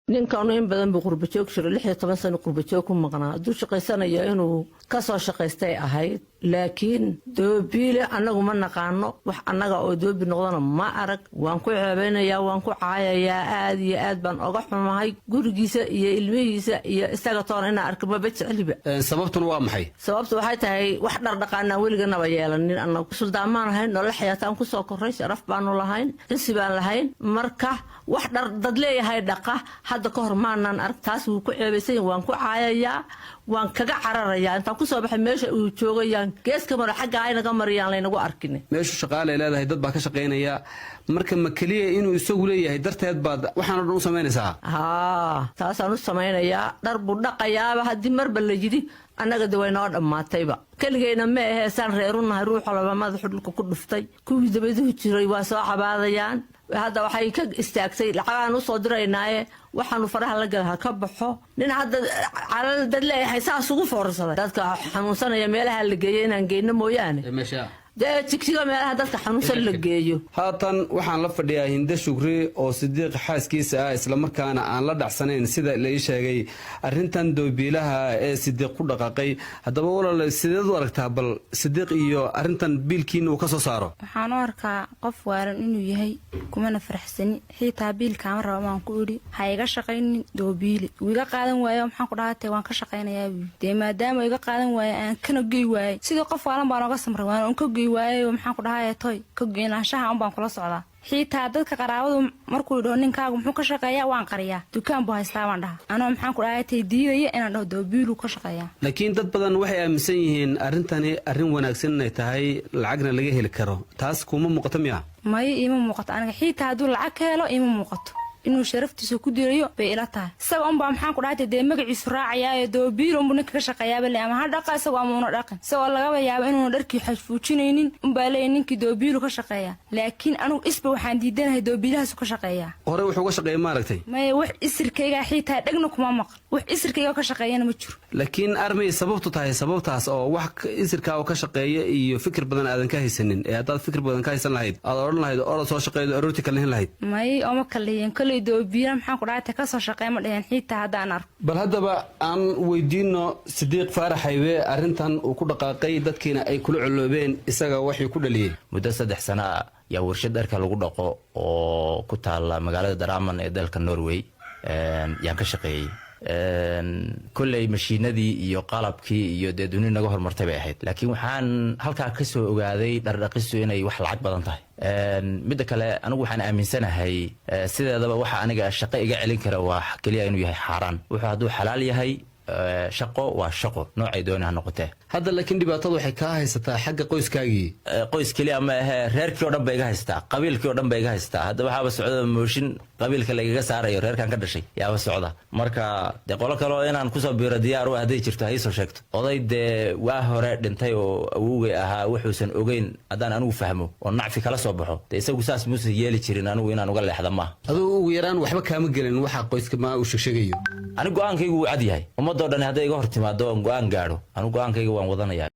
ninkan in badan buu qurba joog jiray 16 sano qurba joog ku maqnaa duu shaqaysanaya inuu ka soo shaqaystay ahayd laakiin doobiile anagu ma naqaano wax anaga oo doobi noqdana ma arag waan ku ceebeynaya waan ku caayayaa aad iyo aad baan uga xumahay gurigiisa iyo ilmihiisa iyo isaga toona in arko ma bajecliba sababtuna waa maxay sababtu waxay tahay wax dhaqdhaqaana weligeena ba yeelanin anagu suldaamaan ahayn nolol xayaataan ku soo koray sharaf baanu lahayn insi baan lahayn marka wax dad leeyahay dhaqa hadda ka hor maanan arag taas uu ku ceebeysay waan ku caayayaa waan kaga cararayaa inta ku soo baxay meesha uu joogayaan geeska mar xagga ay naga mariyaan laynagu arkin meesha shaqaale leedahay dad baa ka shaqeynaya marka ma kaliya inuu isagu leeyahay darteed baad waxaan oo dhan u sameynaysaa taasaan u sameynayaa dhar buu dhaqayaaba haddii marba la yidhi annaga dawaynoo dhammaatayba keligeena ma aheesaan reerunahay ruuxa laba madaxa dhulka ku dhuftay kuwii dabaduhu jiray waa soo cabaadayaan hadda waxay ka istaagtay lacagaan u soo diraynaaye waxaanu faraha la galaha ka baxo nin hadda calal dad leeyahay saas ugu foorsaday dadka xanuunsanaya meelaha la geeyay inaan geyno mooyaane jigsiga meelaha dadka xanuunsan la geeyo haatan waxaan la fadhiyaa Hinde Shukri oo Sidiiq xaaskiisa ah isla markaana aan la dhacsanayn sida la ii sheegay arrintan doobiilaha ee Sidiiq ku dhaqaaqay haddaba walaal sideed u aragtaa bal Sidiiq iyo arrintan biilkiina uu ka soo saaro waxaan u arkaa qof waaran inuu yahay kumana faraxsani xitaa biilka aan rabo aan ku iri ha iga shaqaynin doobiile wiiga qaadan waayo maxaan ku dhahatay waan ka shaqaynayaa maadaama iga qaadan waayo aan kana geey waayo sidoo qof waalan baan uga samray waan ka waayo maxaan ku dhahayaa toy ka geenaanshaha aan baan kula socdaa xitaa dadka qaraabadu markuu dhaho ninkaagu muxuu ka shaqeeyaa waan qariyaa dukaan buu haystaa waan dhaha anoo maxaan ku dhahayaa diidaya inaan dhaho doobiilu ka shaqeeyaa laakiin dad badan waxay aaminsan yihiin arrintani arrin wanaagsan inay tahay lacagna laga heli karo taas kuma muuqato miya may ima muuqato aniga xitaa hadduu lacag ka helo ima muuqato inuu sharaftiisa ku dirayo bay ila tahay isaga un baa maxaan ku dhahatay dee magaciisu raacayaa doobiil un ninka ka shaqeeyaaba le ama ha dhaqa isaga ama una dhaqan isagoo laga yaabo inuu dharkii xajfuujinaynin un baa leeyahay ninkii doobiilu ka shaqeeya laakiin anigu isba waxaan diidanahay doobiilahaas ka shaqeeya hore wuxuu ka shaqeeyay ma aragtay may wax isirkayga xitaa dhagna kuma maqal wax isirkayga ka shaqeeyana ma jiro laakiin armay sababtu tahay sababtaas oo wax isirka oo ka shaqeeya iyo fikir badan aadan ka haysanin ee hadaad fikir badan ka haysan lahayd aad oran lahayd oo soo shaqeeyo aroorti kale hin lahayd may oo ma kaleeyeen doobiila maxaan ku dhahatay ka soo shaqeey ma dhahan xitaa hadaan arko bal haddaba aan weydiino Sidiiq Faarax Haywe arrintan uu ku dhaqaaqay dadkiina ay kula culuubeen isaga waxay ku dhaliyay muddo 3 sano ya warshad dharka lagu dhaqo oo ku taala magaalada Drammen ee dalka Norway yaan ka shaqeeyay kullay mashiinadii iyo qalabkii iyo dadweyne naga hormartay bay ahayd laakiin waxaan halka ka soo ogaaday dhardhaqisu inay wax lacag badan tahay mid kale anigu waxaan aaminsanahay sideedaba waxa aniga shaqo iga celin kara waa kaliya inuu yahay xaraan wuxuu haduu xalaal yahay shaqo waa shaqo noocay doonaa noqotay hadda laakiin dhibaatadu waxay ka haysataa xagga qoyskaagii qoys kaliya ma aha reerkii oo dhan bay iga haystaa qabiilkii oo dhan bay iga haystaa hadda waxaaba socda mooshin qabiilka la iga saarayo reerkan ka dhashay yaaba socda marka de qolo kale oo inaan ku soo biiro diyaar u haday jirto hay soo sheegto oday de waa hore dhintay oo awowgay ahaa wuxuusan ogeyn hadaan anigu fahmo oo nacfi kala soo baxo de isagu saas muuse yeeli jirin anigu inaan uga leexda ma aduu ugu yaraan waxba kaama gelin waxa qoyska ma uu sheegayo anigu go'aankaygu wuu cad yahay ummadoo dhan haday iga hortimaado go'aan gaaro anigu go'aankayga waan wadanayaa